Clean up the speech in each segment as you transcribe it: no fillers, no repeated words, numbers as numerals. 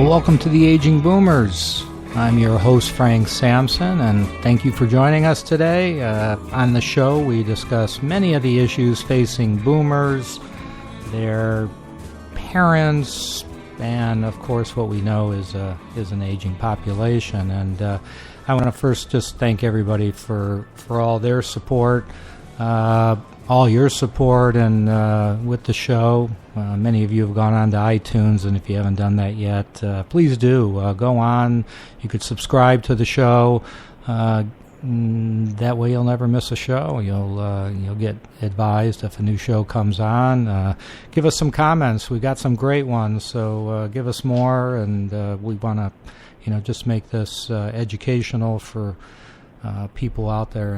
Welcome to the Aging Boomers. I'm your host, Frank Sampson, and thank you for joining us today. On the show, we discuss many of the issues facing boomers, their parents, and of course what we know is an aging population. And I want to first just thank everybody for all their support, all your support, and with the show. Many of you have gone on to iTunes, and if you haven't done that yet, please do. Go on. You could subscribe to the show. That way you'll never miss a show. You'll get advised if a new show comes on. Give us some comments. We got some great ones, so give us more, and we want to just make this educational for people out there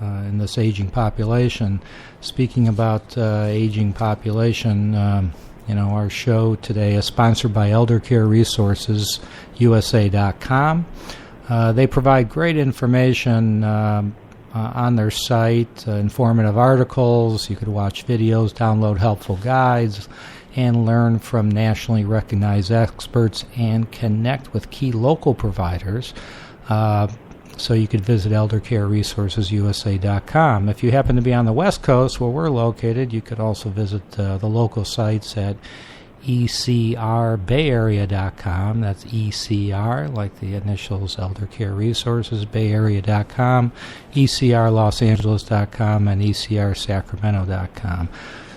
in this aging population. Speaking about aging population, our show today is sponsored by Elder Care Resources, USA.com. They provide great information on their site, informative articles. You could watch videos, download helpful guides, and learn from nationally recognized experts and connect with key local providers. So you could visit eldercareresourcesusa.com. If you happen to be on the West Coast, where we're located, you could also visit the local sites at ecrbayarea.com. That's ECR, like the initials, Elder Care Resources, bayarea.com, ecrlosangeles.com, and ecrsacramento.com.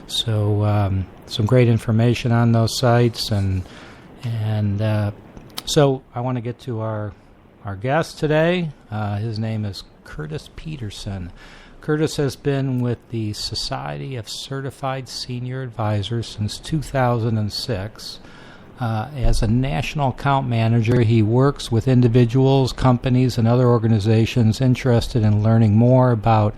So some great information on those sites, and so I want to get to our guest today. His name is Curtis Petersen. Curtis has been with the Society of Certified Senior Advisors since 2006. As a national account manager, he works with individuals, companies, and other organizations interested in learning more about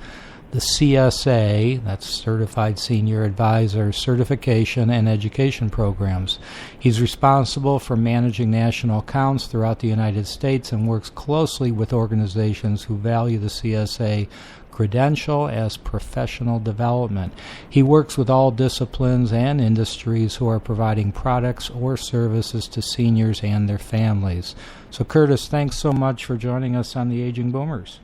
the CSA, that's Certified Senior Advisor, certification and education programs. He's responsible for managing national accounts throughout the United States and works closely with organizations who value the CSA credential as professional development. He works with all disciplines and industries who are providing products or services to seniors and their families. So Curtis, thanks so much for joining us on the Aging Boomers.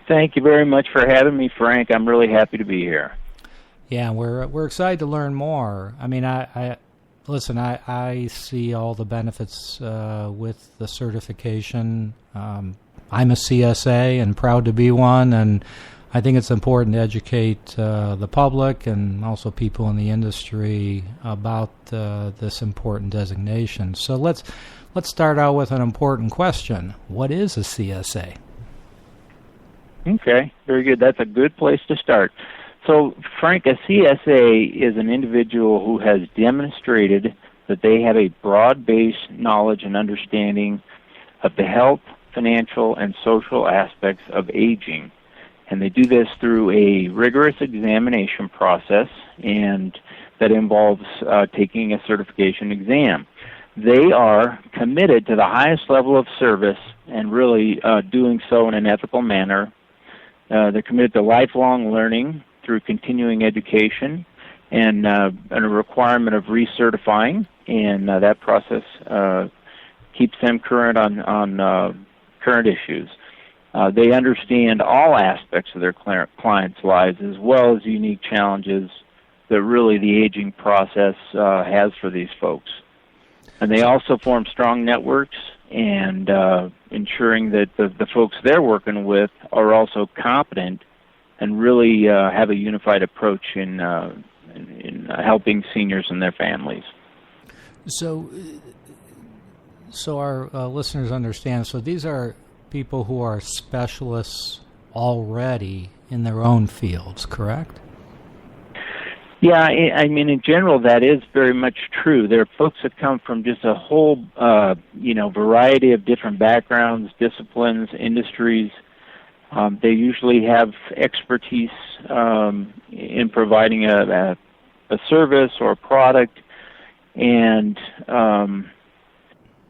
Thank you very much for having me, Frank. I'm really happy to be here. Yeah, we're excited to learn more. I mean, I see all the benefits with the certification. I'm a CSA and proud to be one, and I think it's important to educate the public and also people in the industry about this important designation. So let's start out with an important question. What is a CSA? Okay, very good. That's a good place to start. So, Frank, a CSA is an individual who has demonstrated that they have a broad-based knowledge and understanding of the health, financial, and social aspects of aging. And they do this through a rigorous examination process, and that involves taking a certification exam. They are committed to the highest level of service and really doing so in an ethical manner. They're committed to lifelong learning through continuing education and a requirement of recertifying, and that process keeps them current on current issues. They understand all aspects of their clients' lives as well as unique challenges that really the aging process has for these folks. And they also form strong networks and ensuring that the folks they're working with are also competent and really have a unified approach in helping seniors and their families. So our listeners understand, so these are people who are specialists already in their own fields, correct? Yeah, I mean, in general, that is very much true. There are folks that come from just a whole, variety of different backgrounds, disciplines, industries. They usually have expertise in providing a service or a product, and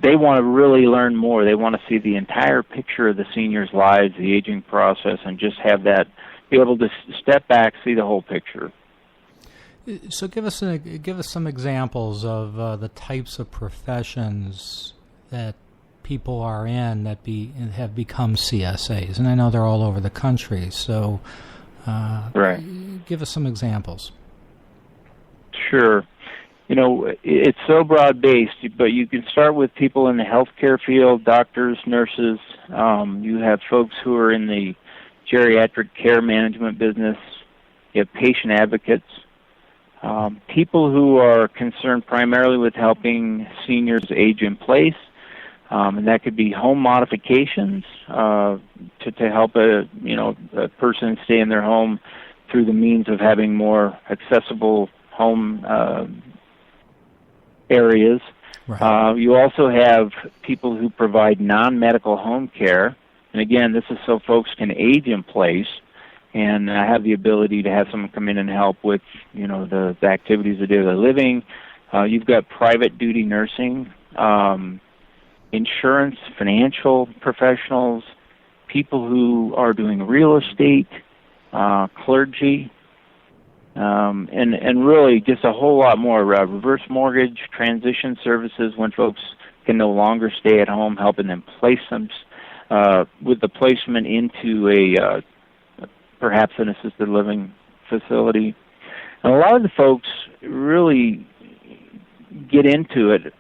they want to really learn more. They want to see the entire picture of the seniors' lives, the aging process, and just have that, be able to step back, see the whole picture. So give us some examples of the types of professions that people are in that have become CSAs, and I know they're all over the country. So, right. Give us some examples. Sure. It's so broad-based, but you can start with people in the healthcare field, doctors, nurses. You have folks who are in the geriatric care management business. You have patient advocates. People who are concerned primarily with helping seniors age in place, and that could be home modifications to help a person stay in their home through the means of having more accessible home areas. Right. You also have people who provide non-medical home care, and again, this is so folks can age in place and have the ability to have someone come in and help with, the activities of daily living. You've got private duty nursing, insurance, financial professionals, people who are doing real estate, clergy, and really just a whole lot more. Reverse mortgage, transition services when folks can no longer stay at home, helping them place them with the placement into perhaps an assisted living facility. And a lot of the folks really get into it,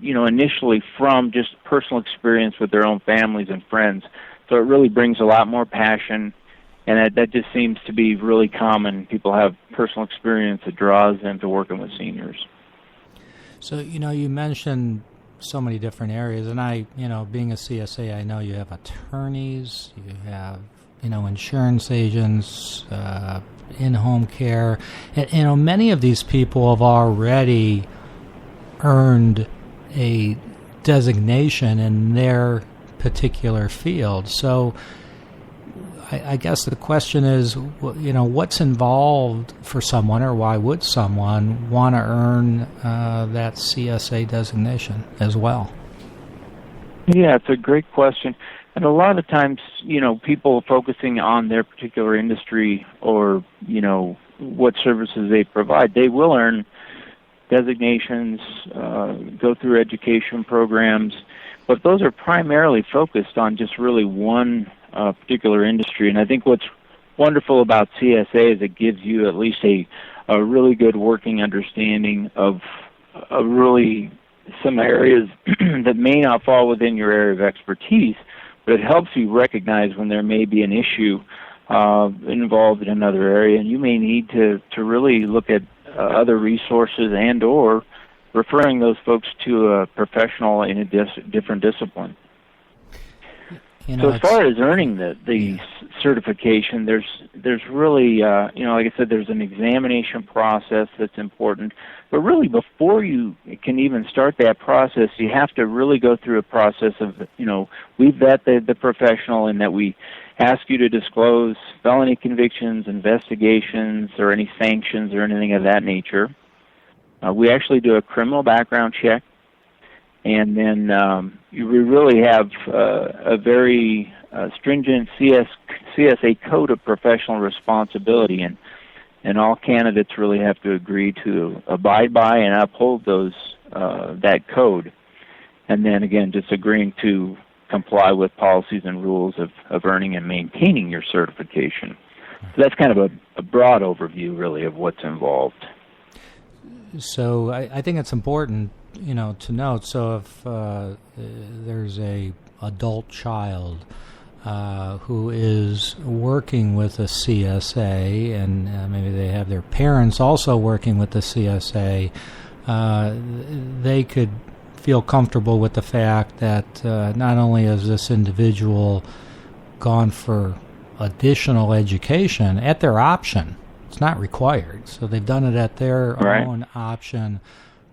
initially from just personal experience with their own families and friends. So it really brings a lot more passion, and that just seems to be really common. People have personal experience that draws them to working with seniors. So, you mentioned so many different areas, and being a CSA, I know you have attorneys, you have insurance agents, in-home care. And, many of these people have already earned a designation in their particular field. So I guess the question is, what's involved for someone, or why would someone want to earn that CSA designation as well? Yeah, it's a great question. And a lot of times, people focusing on their particular industry or, what services they provide, they will earn designations, go through education programs, but those are primarily focused on just really one particular industry. And I think what's wonderful about CSA is it gives you at least a really good working understanding of really some areas that may not fall within your area of expertise, but it helps you recognize when there may be an issue involved in another area, and you may need to really look at other resources and or referring those folks to a professional in a different discipline. So as far as earning the certification, there's really, like I said, there's an examination process that's important. But really, before you can even start that process, you have to really go through a process of, we vet the professional in that we ask you to disclose felony convictions, investigations, or any sanctions or anything of that nature. We actually do a criminal background check. And then we really have a very stringent CSA code of professional responsibility, and all candidates really have to agree to abide by and uphold that code. And then again, just agreeing to comply with policies and rules of earning and maintaining your certification. So that's kind of a broad overview, really, of what's involved. So I think it's important, to note. So if there's a adult child who is working with a CSA, and maybe they have their parents also working with the CSA, they could feel comfortable with the fact that not only has this individual gone for additional education at their option, it's not required, so they've done it at their own option,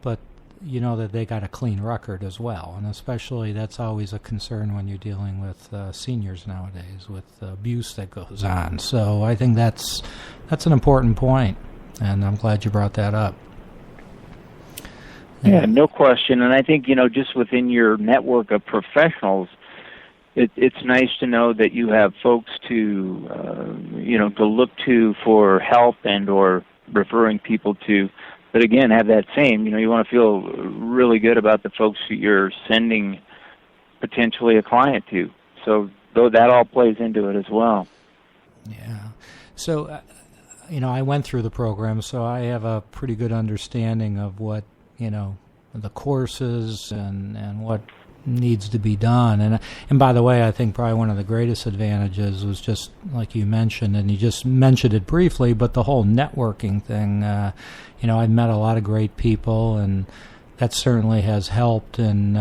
but that they got a clean record as well. And especially that's always a concern when you're dealing with seniors nowadays, with abuse that goes on. So I think that's an important point, and I'm glad you brought that up. Yeah, no question. And I think, just within your network of professionals, it's nice to know that you have folks to look to for help and or referring people to. But again, have that same, you want to feel really good about the folks that you're sending potentially a client to. So though that all plays into it as well. Yeah. So, I went through the program, so I have a pretty good understanding of what, the courses and what needs to be done. And by the way, I think probably one of the greatest advantages was just like you mentioned, and you just mentioned it briefly, but the whole networking thing. I've met a lot of great people, and that certainly has helped in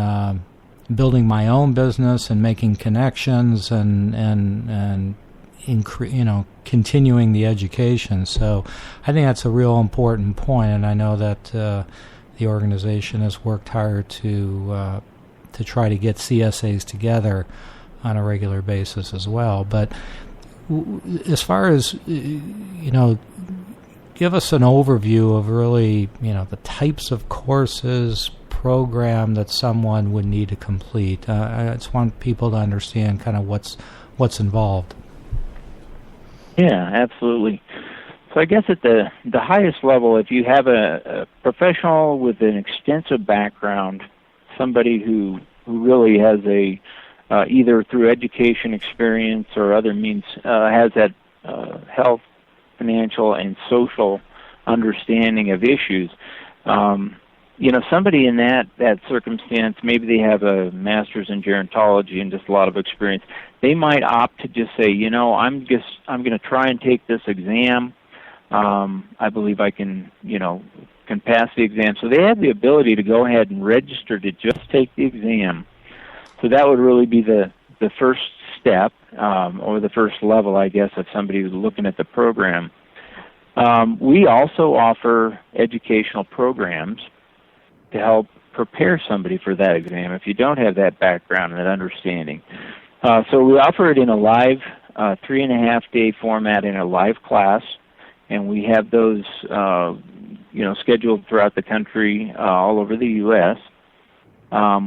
building my own business and making connections and continuing the education. So I think that's a real important point, and I know that the organization has worked hard to try to get CSAs together on a regular basis as well. But as far as, give us an overview of really, the types of courses, program that someone would need to complete. I just want people to understand kind of what's involved. Yeah, absolutely. So I guess at the highest level, if you have a professional with an extensive background, somebody who really has either through education experience or other means has that health, financial, and social understanding of issues, somebody in that circumstance, maybe they have a master's in gerontology and just a lot of experience, they might opt to just say, I'm going to try and take this exam. I believe I can pass the exam. So they have the ability to go ahead and register to just take the exam. So that would really be the first step, or the first level, I guess, of somebody who's looking at the program. We also offer educational programs to help prepare somebody for that exam if you don't have that background and that understanding. So we offer it in a live 3.5-day format in a live class, and we have those scheduled throughout the country, all over the U.S.,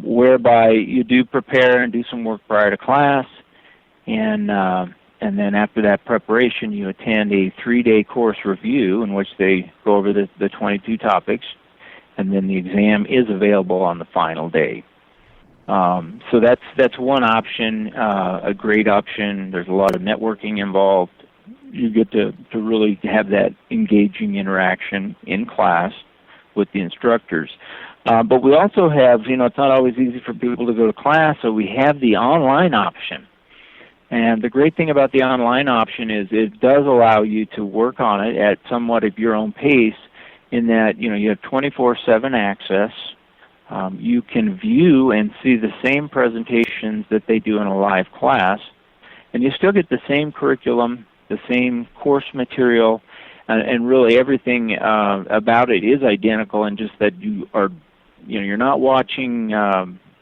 whereby you do prepare and do some work prior to class, and then after that preparation, you attend a 3-day course review in which they go over the 22 topics, and then the exam is available on the final day. So that's one option, a great option. There's a lot of networking involved. You get to really have that engaging interaction in class with the instructors. But we also have, it's not always easy for people to go to class, so we have the online option. And the great thing about the online option is it does allow you to work on it at somewhat of your own pace, in that, you have 24/7 access. You can view and see the same presentations that they do in a live class, and you still get the same curriculum, the same course material, and really everything about it is identical, and just that you're not watching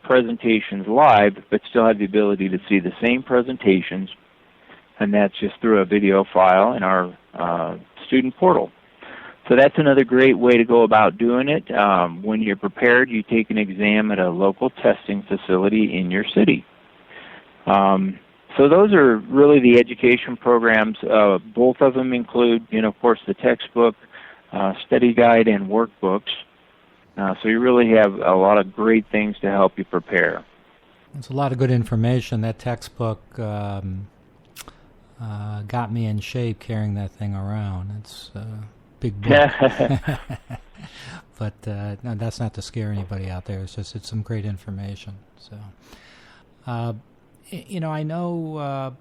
presentations live, but still have the ability to see the same presentations, and that's just through a video file in our student portal. So that's another great way to go about doing it. When you're prepared, you take an exam at a local testing facility in your city. So those are really the education programs. Both of them include, of course, the textbook, study guide, and workbooks. So you really have a lot of great things to help you prepare. It's a lot of good information. That textbook got me in shape carrying that thing around. It's big book. But no, that's not to scare anybody out there. It's some great information. So, I know,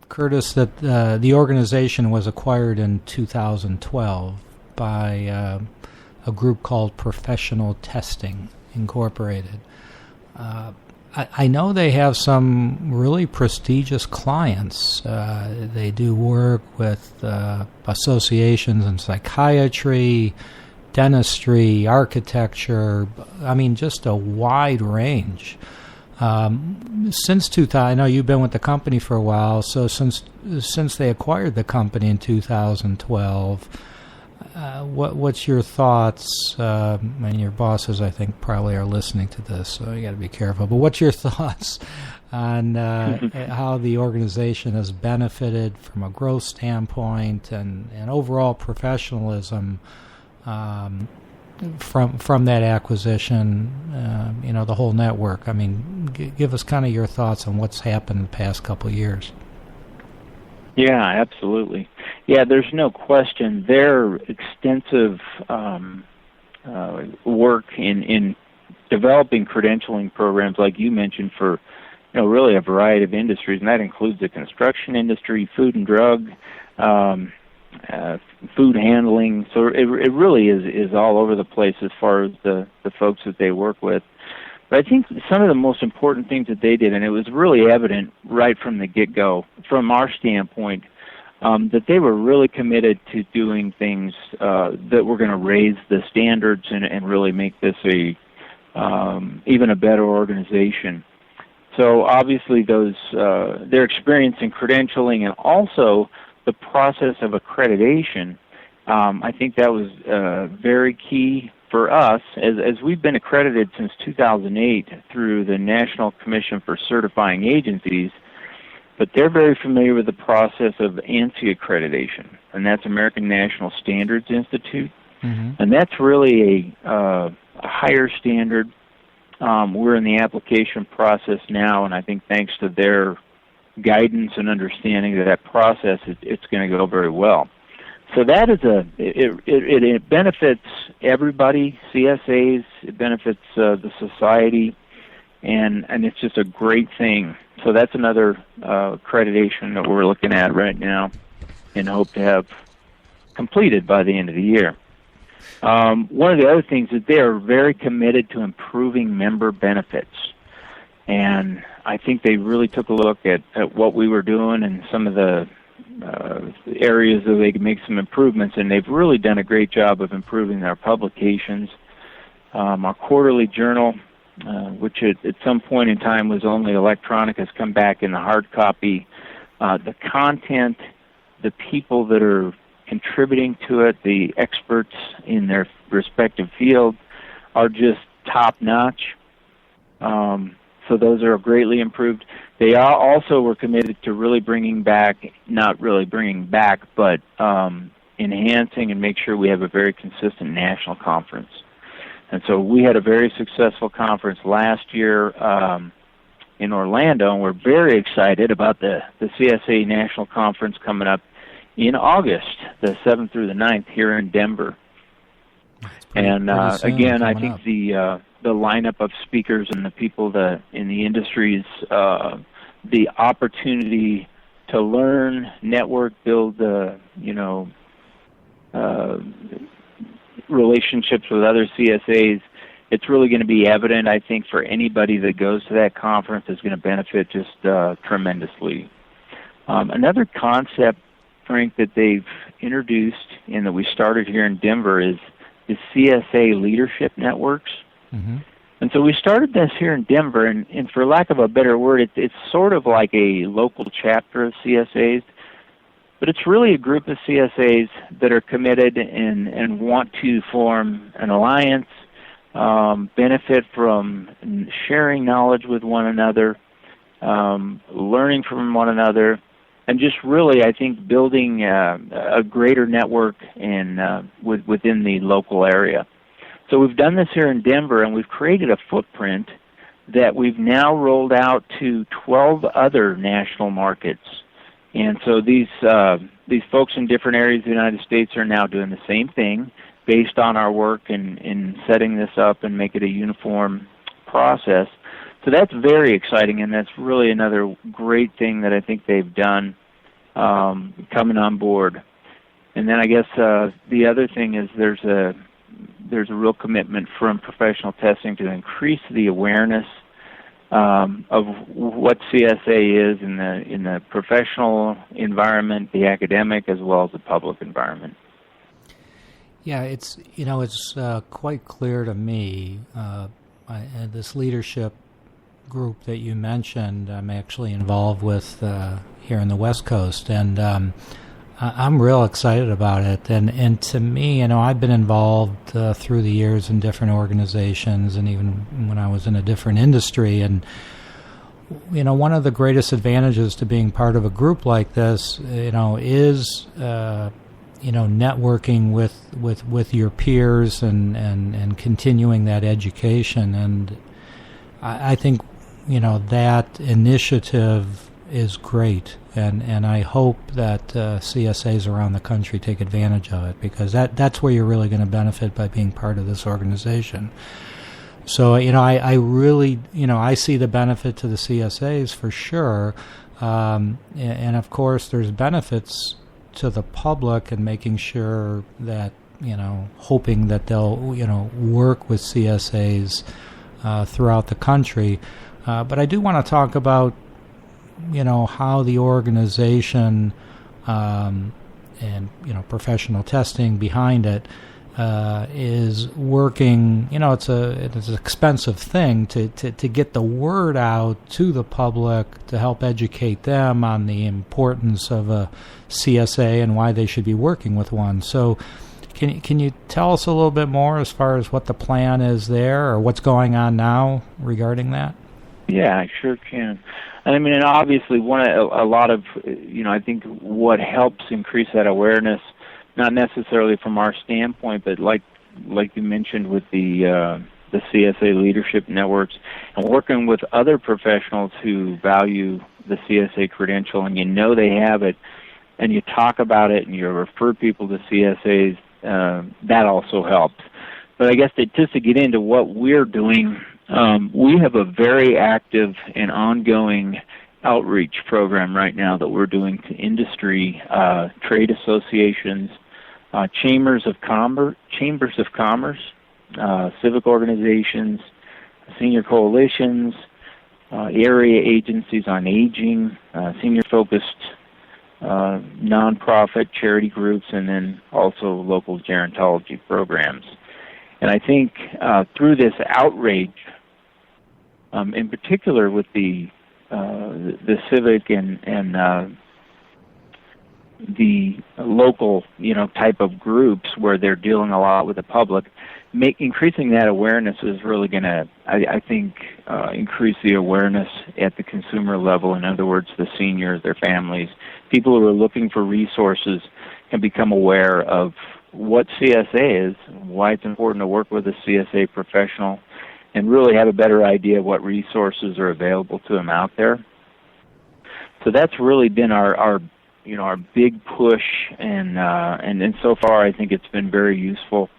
Curtis, that the organization was acquired in 2012 by a group called Professional Testing Incorporated. I know they have some really prestigious clients. They do work with associations in psychiatry, dentistry, architecture. I mean, just a wide range. Since 2000, I know you've been with the company for a while. So since they acquired the company in 2012, what's your thoughts? And your bosses, I think, probably are listening to this, so you got to be careful. But what's your thoughts on how the organization has benefited from a growth standpoint and overall professionalism from that acquisition, the whole network. I mean, give us kind of your thoughts on what's happened in the past couple of years. Yeah, absolutely. Yeah, there's no question. Their extensive work in developing credentialing programs, like you mentioned, for really a variety of industries, and that includes the construction industry, food and drug, food handling. So it really is all over the place as far as the folks that they work with. But I think some of the most important things that they did, and it was really evident right from the get-go, from our standpoint, that they were really committed to doing things that were going to raise the standards and really make this even a better organization. So obviously their experience in credentialing and also the process of accreditation, I think that was very key for us, as we've been accredited since 2008 through the National Commission for Certifying Agencies, but they're very familiar with the process of ANSI accreditation, and that's American National Standards Institute, and that's really a higher standard. We're in the application process now, and I think thanks to their guidance and understanding of that process, it's going to go very well. So that is it benefits everybody, CSAs, it benefits the society, and it's just a great thing. So that's another accreditation that we're looking at right now and hope to have completed by the end of the year. One of the other things is they are very committed to improving member benefits. And I think they really took a look at what we were doing and some of the areas that they could make some improvements, and they've really done a great job of improving our publications. Our quarterly journal, which at some point in time was only electronic, has come back in the hard copy. The content, the people that are contributing to it, the experts in their respective field, are just top-notch. So those are greatly improved. They also were committed to really not really bringing back, but enhancing and make sure we have a very consistent national conference. And so we had a very successful conference last year in Orlando, and we're very excited about the CSA National Conference coming up in August, the 7th through the 9th, here in Denver. And again, I think the lineup of speakers and the people in the industries, the opportunity to learn, network, build, relationships with other CSAs, it's really going to be evident, I think, for anybody that goes to that conference is going to benefit just tremendously. Another concept, Frank, that they've introduced and that we started here in Denver is the CSA Leadership Networks. And so we started this here in Denver, and for lack of a better word, it's sort of like a local chapter of CSAs, but it's really a group of CSAs that are committed and want to form an alliance, benefit from sharing knowledge with one another, learning from one another, and just really, I think, building a greater network within the local area. So we've done this here in Denver, and we've created a footprint that we've now rolled out to 12 other national markets. And so these folks in different areas of the United States are now doing the same thing based on our work in setting this up and make it a uniform process. So that's very exciting, and that's really another great thing that I think they've done coming on board. And then I guess the other thing is there's a real commitment from professional testing to increase the awareness of what CSA is in the professional environment, the academic, as well as the public environment. Yeah, it's quite clear to me. This leadership group that you mentioned, I'm actually involved with here in the West Coast, and I'm real excited about it. And to me, I've been involved through the years in different organizations, and even when I was in a different industry. And one of the greatest advantages to being part of a group like this, is networking with your peers and continuing that education. And I think that initiative is great, and I hope that CSAs around the country take advantage of it, because that's where you're really going to benefit by being part of this organization. So, I really, I see the benefit to the CSAs for sure. And of course, there's benefits to the public and making sure that, hoping that they'll, work with CSAs throughout the country. But I do want to talk about, how the organization and, professional testing behind it is working. It's an expensive thing to get the word out to the public, to help educate them on the importance of a CSA and why they should be working with one. So can you tell us a little bit more as far as what the plan is there, or what's going on now regarding that? Yeah, I sure can. And obviously a lot of, I think what helps increase that awareness, not necessarily from our standpoint, but like you mentioned with the CSA Leadership Networks, and working with other professionals who value the CSA credential, and they have it, and you talk about it, and you refer people to CSAs, that also helps. But I guess just to get into what we're doing, we have a very active and ongoing outreach program right now that we're doing to industry, trade associations, chambers of commerce, civic organizations, senior coalitions, area agencies on aging, senior-focused nonprofit charity groups, and then also local gerontology programs. And I think through this outreach, in particular with the civic and the local, type of groups where they're dealing a lot with the public, increasing that awareness is really going to, I think, increase the awareness at the consumer level. In other words, the seniors, their families, people who are looking for resources can become aware of what CSA is, why it's important to work with a CSA professional, and really have a better idea of what resources are available to them out there. So that's really been our big push, and so far I think it's been very useful.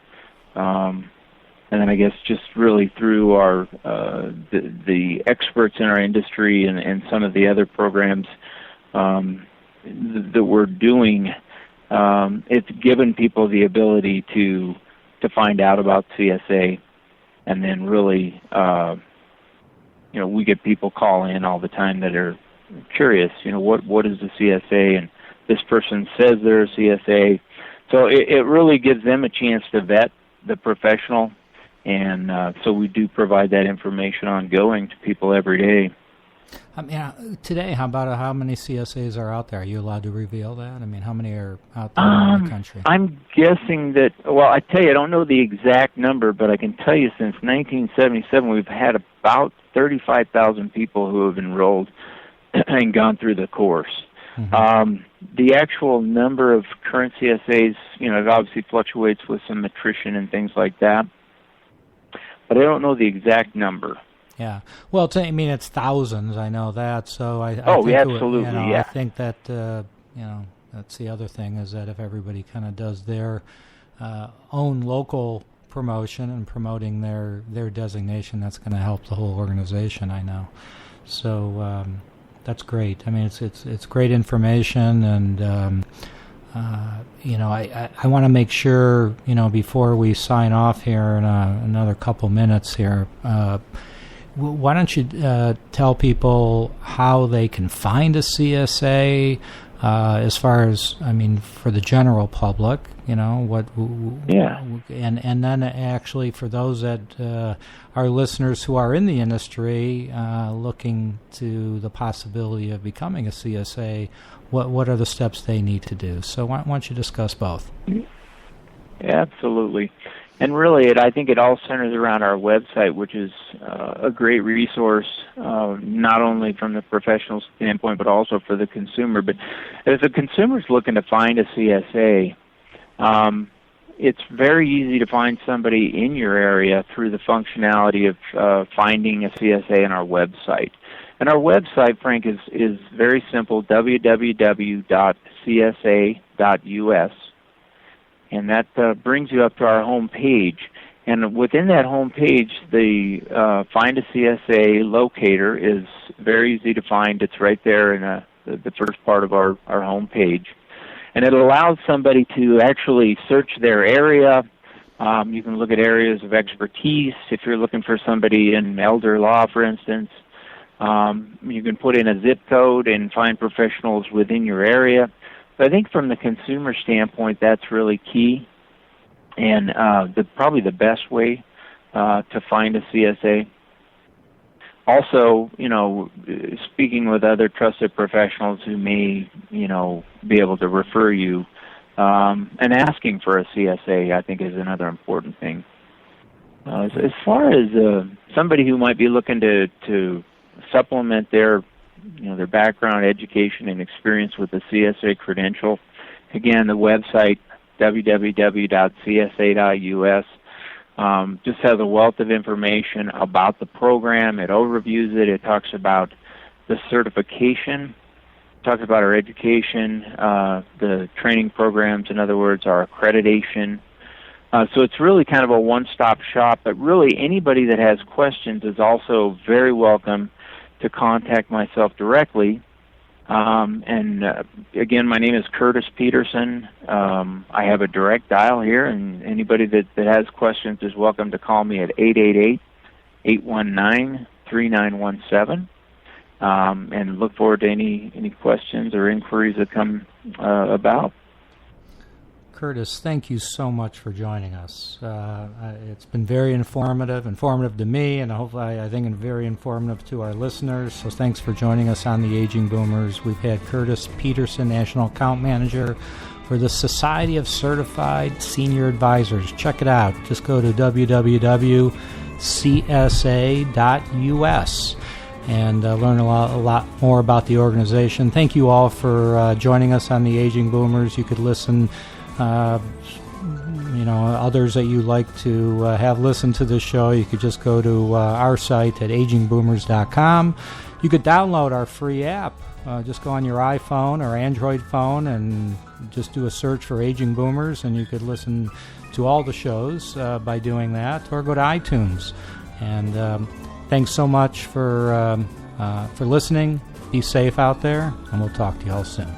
And then I guess just really through our the experts in our industry and some of the other programs that we're doing, it's given people the ability to find out about CSA, and then really, we get people call in all the time that are curious, what is the CSA, and this person says they're a CSA. So it really gives them a chance to vet the professional, and so we do provide that information ongoing to people every day. Today, how many CSAs are out there? Are you allowed to reveal that? How many are out there in the country? I'm guessing that, I tell you, I don't know the exact number, but I can tell you since 1977, we've had about 35,000 people who have enrolled and gone through the course. Mm-hmm. The actual number of current CSAs, it obviously fluctuates with some attrition and things like that, but I don't know the exact number. Yeah, well, it's thousands. I know that. So I think absolutely. I think that that's the other thing, is that if everybody kind of does their own local promotion and promoting their designation, that's going to help the whole organization. I know. So that's great. It's great information, and I want to make sure before we sign off here in another couple minutes here. Why don't you tell people how they can find a CSA, as far as, for the general public, what? Yeah. And then actually for those that are listeners who are in the industry, looking to the possibility of becoming a CSA, what are the steps they need to do? So why don't you discuss both? Absolutely. And really, I think it all centers around our website, which is a great resource, not only from the professional standpoint, but also for the consumer. But if a consumer's looking to find a CSA, it's very easy to find somebody in your area through the functionality of finding a CSA on our website. And our website, Frank, is very simple, www.csa.us. And that brings you up to our home page. And within that home page, the Find a CSA locator is very easy to find. It's right there in the first part of our home page. And it allows somebody to actually search their area. You can look at areas of expertise. If you're looking for somebody in elder law, for instance, you can put in a zip code and find professionals within your area. So I think from the consumer standpoint, that's really key, and probably the best way to find a CSA. Also, speaking with other trusted professionals who may, be able to refer you, and asking for a CSA, I think, is another important thing. As far as somebody who might be looking to supplement their background, education, and experience with the CSA credential, again, the website, www.csa.us, just has a wealth of information about the program. It overviews it. It talks about the certification, talks about our education, the training programs, in other words, our accreditation. So it's really kind of a one-stop shop, but really anybody that has questions is also very welcome to contact myself directly. Again, my name is Curtis Petersen. I have a direct dial here, and anybody that has questions is welcome to call me at 888-819-3917. And look forward to any questions or inquiries that come about. Curtis, thank you so much for joining us. It's been very informative to me, and hopefully I think very informative to our listeners. So thanks for joining us on the Aging Boomers. We've had Curtis Petersen, National Account Manager for the Society of Certified Senior Advisors. Check it out. Just go to www.csa.us and learn a lot more about the organization. Thank you all for joining us on the Aging Boomers. You could listen others that you like to have listened to this show, you could just go to our site at agingboomers.com. You could download our free app. Just go on your iPhone or Android phone and just do a search for Aging Boomers, and you could listen to all the shows by doing that, or go to iTunes. And thanks so much for listening. Be safe out there, and we'll talk to you all soon.